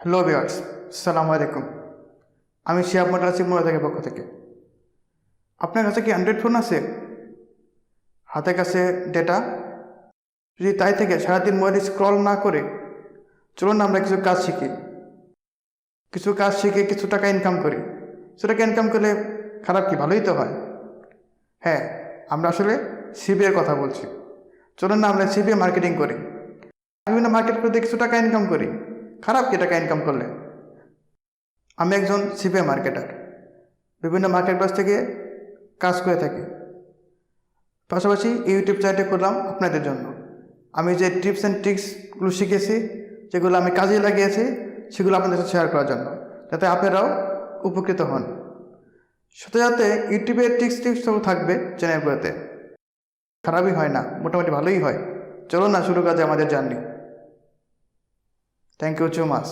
Hello viewers, আসসালামু আলাইকুম। আমি শিহাব মন্ডল আছি মুরাদের পক্ষ থেকে। আপনার কাছে কি অ্যান্ড্রয়েড ফোন আছে? হাতের কাছে ডেটা? যদি তাই থেকে সারাদিন মোবাইল স্ক্রল না করে চলুন না আমরা কিছু কাজ শিখি। কিছু টাকা ইনকাম করি। কিছু টাকা ইনকাম করলে খারাপ কি, ভালোই তো হয়। হ্যাঁ, আমরা আসলে সিবিএর কথা বলছি। চলুন না আমরা সিবিএ মার্কেটিং করি, বিভিন্ন মার্কেট করতে কিছু টাকা ইনকাম করি। খারাপ কি টাকা ইনকাম করলে? আমি একজন সিবিএ মার্কেটার, বিভিন্ন মার্কেট প্লেস থেকে কাজ করে থাকি। পাশাপাশি ইউটিউব চ্যানেলটি করলাম আপনাদের জন্য। আমি যে টিপস অ্যান্ড ট্রিক্সগুলো শিখেছি, যেগুলো আমি কাজে লাগিয়েছি, সেগুলো আপনাদের সাথে শেয়ার করার জন্য, যাতে আপনারাও উপকৃত হন। সাথে সাথে ইউটিউবের টিপসও থাকবে চ্যানেলগুলোতে। খারাপই হয় না, মোটামুটি ভালোই হয়। চলো না শুরু করা যায় আমাদের journey. Thank you so much.